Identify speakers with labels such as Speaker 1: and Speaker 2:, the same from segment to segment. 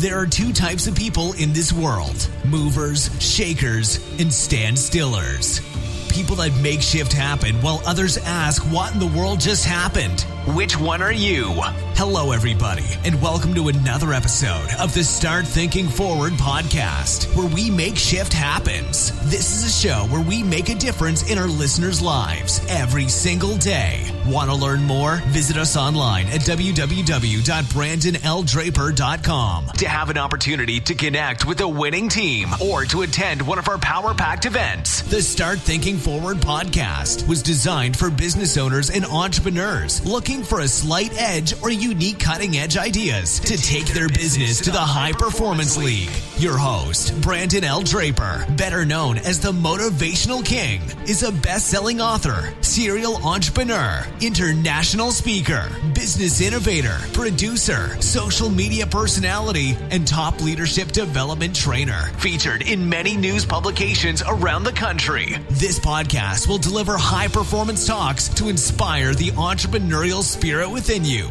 Speaker 1: There are two types of people in this world: movers, shakers, and stand-stillers. People that make shift happen while others ask what in the world just happened. Which one are you? Hello, everybody, and welcome to another episode of the Start Thinking Forward podcast, where we make shift happens. This is a show where we make a difference in our listeners' lives every single day. Want to learn more? Visit us online at www.brandonldraper.com to have an opportunity to connect with a winning team or to attend one of our power-packed events. The Start Thinking Forward podcast was designed for business owners and entrepreneurs looking for a slight edge or unique cutting-edge ideas to take their business to the High Performance League. Your host, Brandon L. Draper, better known as the Motivational King, is a best-selling author, serial entrepreneur, international speaker, business innovator, producer, social media personality, and top leadership development trainer, featured in many news publications around the country. This podcast will deliver high-performance talks to inspire the entrepreneurial spirit within you.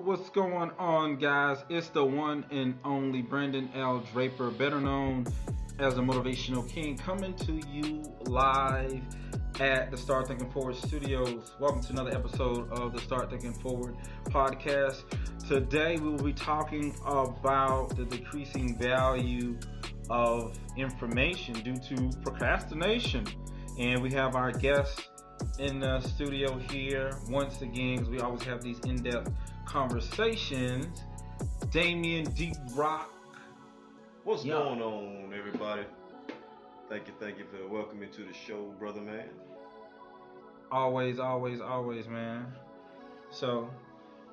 Speaker 2: What's going on, guys? It's the one and only Brandon L. Draper, better known as the Motivational King, coming to you live at the Start Thinking Forward studios. Welcome to another episode of the Start Thinking Forward podcast. Today we will be talking about the decreasing value of information due to procrastination. And we have our guest in the studio here once again, because we always have these in-depth conversations. Damian Deep Rock.
Speaker 3: What's going on, everybody? Thank you for welcoming me to the show, brother man.
Speaker 2: Always, man. So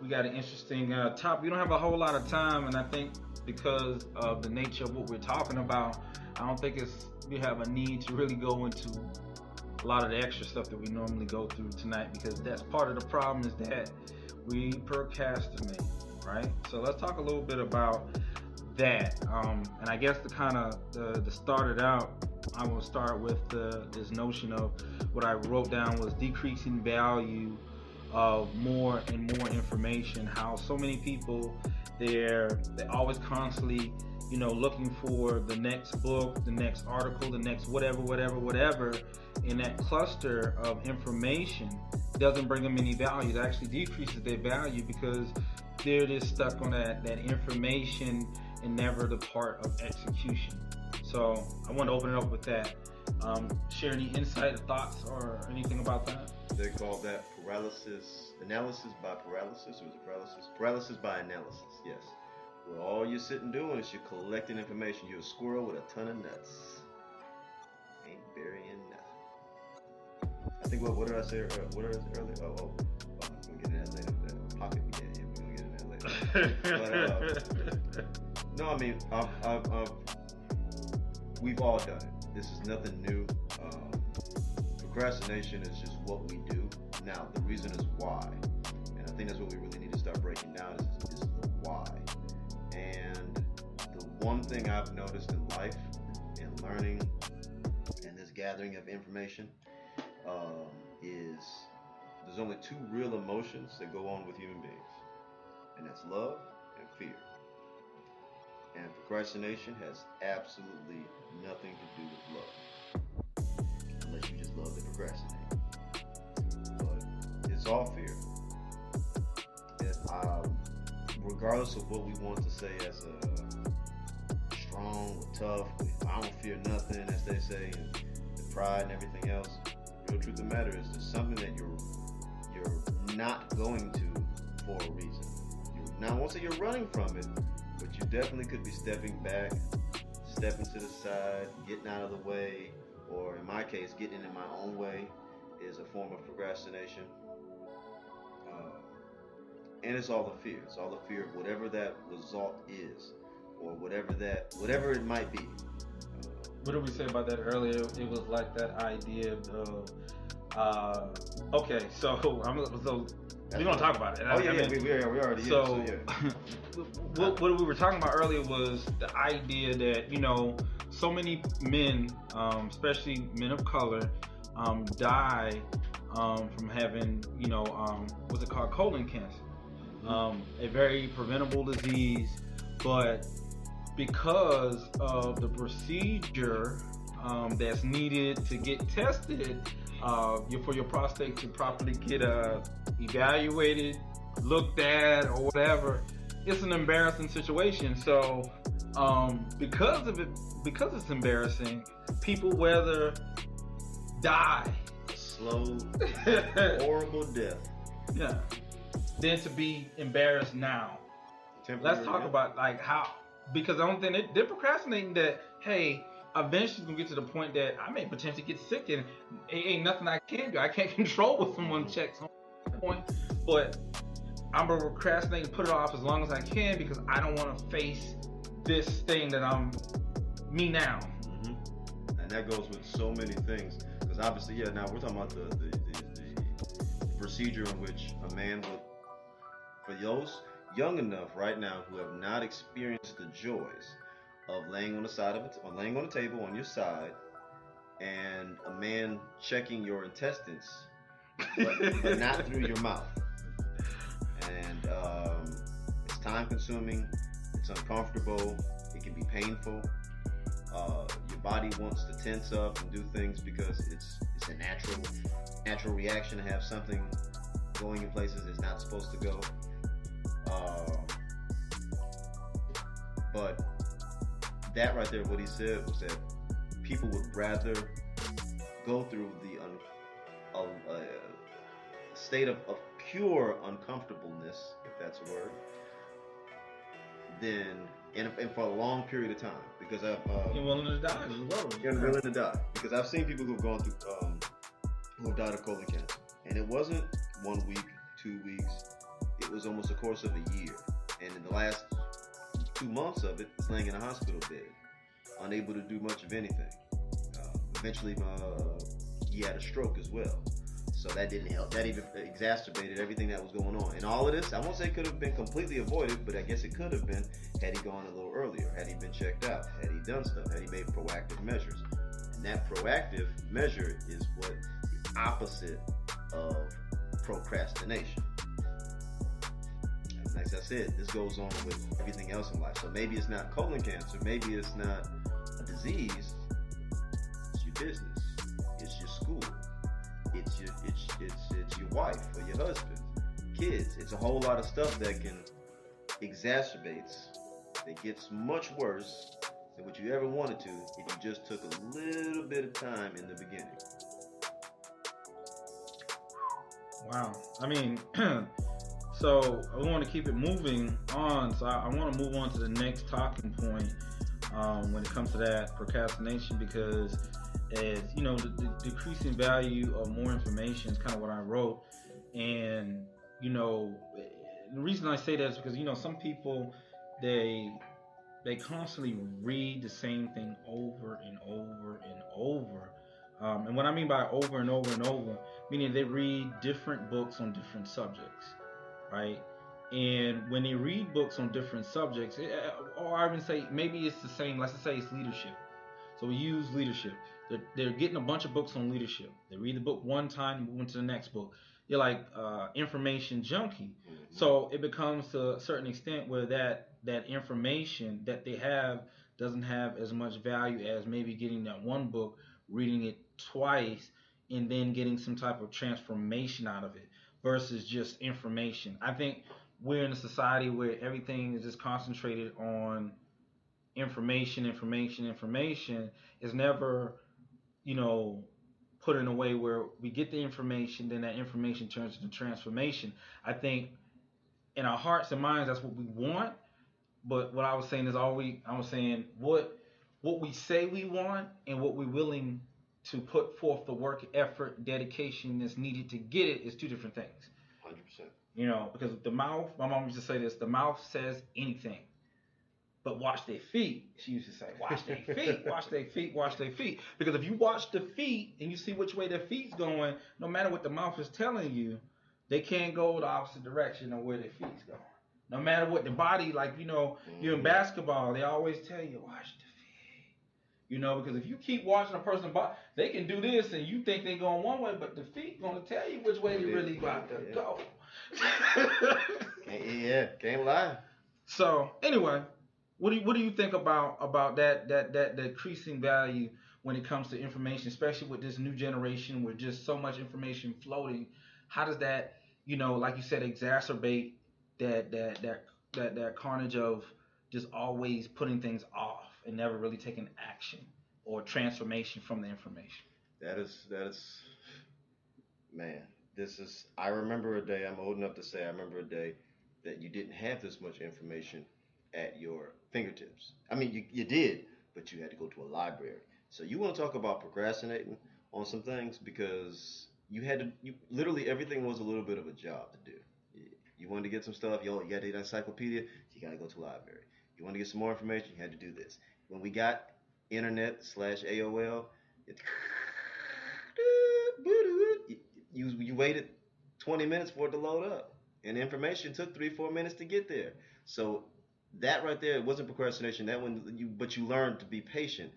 Speaker 2: we got an interesting topic. We don't have a whole lot of time, and I think because of the nature of what we're talking about, I don't think we have a need to really go into a lot of the extra stuff that we normally go through tonight, because that's part of the problem, is that we procrastinate, right? So let's talk a little bit about that. And I guess to start it out, I will start with this notion of what I wrote down was decreasing value of more and more information. How so many people, they're always constantly, looking for the next book, the next article, the next whatever. And that cluster of information doesn't bring them any value. It actually decreases their value because they're just stuck on that information and never the part of execution. So I want to open it up with that. Share any insight or thoughts or anything about that?
Speaker 3: They call that analysis by paralysis, or is it paralysis? Paralysis by analysis, yes. Well, all you're sitting doing is you're collecting information. You're a squirrel with a ton of nuts. Ain't burying nothing. I think, what did I say earlier? I'm going to get into that later. That pocket we get in, we're going to get into that later. No, I mean, we've all done it. This is nothing new. Procrastination is just what we do. Now, the reason is why. And I think that's what we really need to start breaking down is the why. And the one thing I've noticed in life and learning and this gathering of information is there's only two real emotions that go on with human beings, and that's love and fear. And procrastination has absolutely nothing to do with love, unless you just love to procrastinate. But it's all fear. Regardless of what we want to say as a strong, tough, I don't fear nothing, as they say, and the pride and everything else. The real truth of the matter is there's something that you're not going to for a reason. Now, I won't say you're running from it, but you definitely could be stepping back, stepping to the side, getting out of the way, or in my case, getting in my own way is a form of procrastination. And it's all the fear. It's all the fear of whatever that result is, or whatever it might be.
Speaker 2: What did we say about that earlier? It was like that idea of, okay, so We're gonna talk about it.
Speaker 3: Oh yeah, we already
Speaker 2: so,
Speaker 3: here. So yeah.
Speaker 2: what we were talking about earlier was the idea that so many men, especially men of color, die from having what's it called, colon cancer, a very preventable disease, but because of the procedure that's needed to get tested for your prostate to properly get evaluated, looked at, or whatever, it's an embarrassing situation. So because it's embarrassing, people whether die
Speaker 3: slow, horrible death,
Speaker 2: yeah, than to be embarrassed now. Let's talk about like how, because I don't think they're procrastinating that, hey, eventually it's gonna get to the point that I may potentially get sick and it ain't nothing I can do. I can't control what someone checks on that point, but I'm gonna procrastinate and put it off as long as I can because I don't want to face this thing that I'm me now.
Speaker 3: Mm-hmm. And that goes with so many things, because obviously, yeah. Now we're talking about the procedure in which a man would, for those young enough right now who have not experienced the joys of laying on the side of it, or laying on the table on your side, and a man checking your intestines, but not through your mouth. And it's time consuming, it's uncomfortable, it can be painful. Your body wants to tense up and do things because it's a natural reaction to have something going in places it's not supposed to go. But that right there, what he said was that people would rather go through the state of pure uncomfortableness, if that's a word, than and for a long period of time, because
Speaker 2: you're willing to die as well.
Speaker 3: You're willing to die, because I've seen people who've gone through who have died of colon cancer, and it wasn't 1 week, 2 weeks, it was almost a course of a year, and in the last 2 months of it, was laying in a hospital bed, unable to do much of anything. Eventually, he had a stroke as well. So that didn't help. That even exacerbated everything that was going on. And all of this, I won't say it could have been completely avoided, but I guess it could have been had he gone a little earlier, had he been checked out, had he done stuff, had he made proactive measures. And that proactive measure is what the opposite of procrastination. And like I said, this goes on with everything else in life. So maybe it's not colon cancer, maybe it's not a disease, it's your business, it's your school. It's your wife or your husband, kids. It's a whole lot of stuff that can exacerbates, that gets much worse than what you ever wanted to if you just took a little bit of time in the beginning.
Speaker 2: Wow. I mean, so I want to keep it moving on. So I want to move on to the next talking point when it comes to that procrastination, because as you know, the decreasing value of more information is kind of what I wrote. And the reason I say that is because some people they constantly read the same thing over and over and over. And what I mean by over and over and over, meaning they read different books on different subjects, right? And when they read books on different subjects, or I even say maybe it's the same, let's just say it's leadership. So we use leadership. They're getting a bunch of books on leadership. They read the book one time, move into the next book. You're like information junkie. Mm-hmm. So it becomes to a certain extent where that information that they have doesn't have as much value as maybe getting that one book, reading it twice, and then getting some type of transformation out of it versus just information. I think we're in a society where everything is just concentrated on information. Is never put in a way where we get the information, then that information turns into transformation. I think in our hearts and minds, that's what we want. But what I was saying is what we say we want and what we're willing to put forth the work, effort, dedication that's needed to get it is two different things.
Speaker 3: 100%.
Speaker 2: Because the mouth, my mom used to say this, the mouth says anything. But watch their feet. She used to say, watch their feet, watch their feet, watch their feet. Because if you watch the feet and you see which way their feet's going, no matter what the mouth is telling you, They can't go the opposite direction of where their feet's going. No matter what the body, like you're in basketball, they always tell you watch the feet. Because if you keep watching a person body, they can do this and you think they're going one way, but the feet gonna tell you which way they really about to go.
Speaker 3: Yeah, can't lie.
Speaker 2: So anyway, what do you think about that decreasing value when it comes to information, especially with this new generation with just so much information floating? How does that, like you said, exacerbate that carnage of just always putting things off and never really taking action or transformation from the information?
Speaker 3: That is, man. This is. I remember a day. I'm old enough to say I remember a day that you didn't have this much information at your fingertips. I mean, you did, but you had to go to a library. So you want to talk about procrastinating on some things because you literally everything was a little bit of a job to do. You wanted to get some stuff, you got to get an encyclopedia, you got to go to a library. You want to get some more information, you had to do this. When we got internet / AOL, it, you waited 20 minutes for it to load up, and information took 3-4 minutes to get there. So that right there, it wasn't procrastination. That one, but you learned to be patient.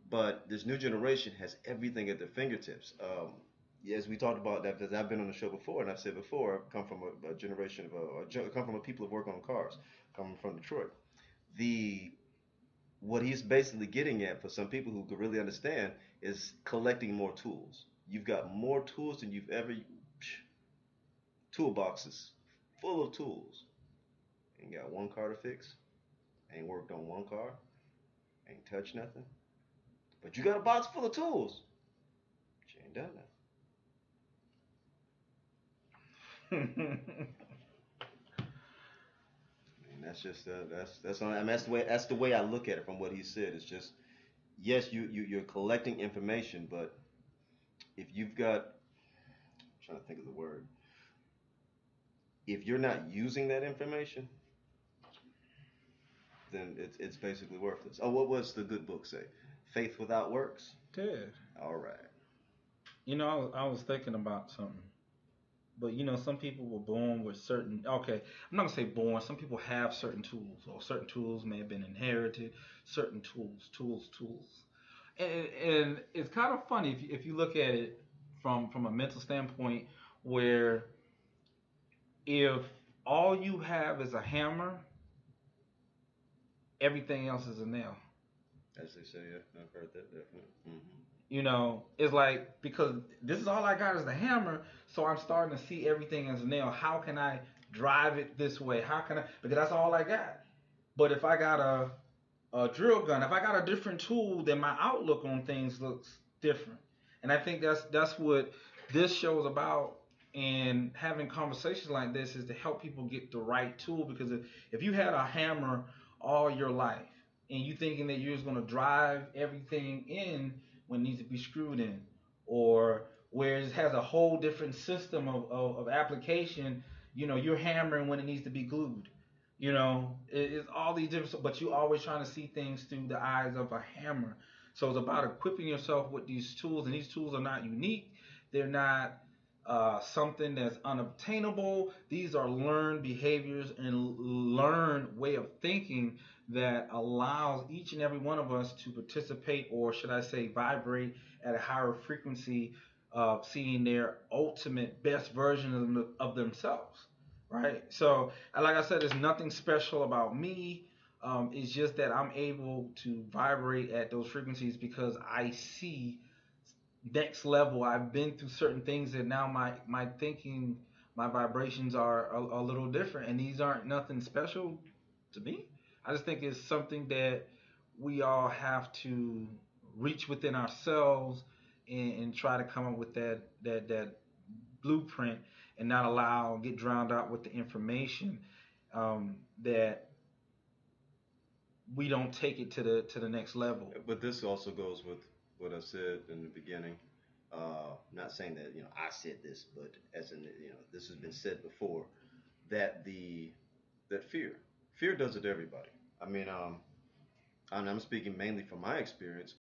Speaker 3: But this new generation has everything at their fingertips. As we talked about that, because I've been on the show before, and I've said before, I come from a generation of, come from a people who work on cars, coming from Detroit. The What he's basically getting at for some people who could really understand is collecting more tools. You've got more tools than you've ever. Toolboxes full of tools. Ain't got one car to fix. Ain't worked on one car. Ain't touched nothing. But you got a box full of tools. But you ain't done nothing. And that's just that's the way I look at it from what he said. It's just yes, you're collecting information, but if you've got, I'm trying to think of the word, if you're not using that information, then it's basically worthless. Oh, what was the good book say? Faith without works.
Speaker 2: Good.
Speaker 3: All right.
Speaker 2: I was thinking about something. But some people were born with certain. Okay, I'm not gonna say born. Some people have certain tools, or certain tools may have been inherited. Certain tools, and it's kind of funny if you look at it from a mental standpoint, where if all you have is a hammer, everything else is a nail.
Speaker 3: As they say, yeah, I've heard that definitely. Mm-hmm.
Speaker 2: It's like, because this is all I got is the hammer, so I'm starting to see everything as a nail. How can I drive it this way? How can I? Because that's all I got. But if I got a drill gun, if I got a different tool, then my outlook on things looks different. And I think that's what this show is about. And having conversations like this is to help people get the right tool. Because if you had a hammer all your life and you thinking that you're just gonna drive everything in when it needs to be screwed in, or where it has a whole different system of application, you're hammering when it needs to be glued. It's all these different, but you always trying to see things through the eyes of a hammer. So it's about equipping yourself with these tools, and these tools are not unique. They're not something that's unobtainable. These are learned behaviors and learned way of thinking that allows each and every one of us to participate, or should I say, vibrate at a higher frequency of seeing their ultimate best version of themselves. Right? So, like I said, there's nothing special about me. It's just that I'm able to vibrate at those frequencies because I see next level. I've been through certain things, and now my thinking, my vibrations are a little different, and these aren't nothing special to me. I just think it's something that we all have to reach within ourselves and try to come up with that blueprint, and not get drowned out with the information, that we don't take it to the next level.
Speaker 3: But this also goes with what I said in the beginning. Not saying that I said this, but as in this has been said before, that that fear does it to everybody. I mean, I'm speaking mainly from my experience.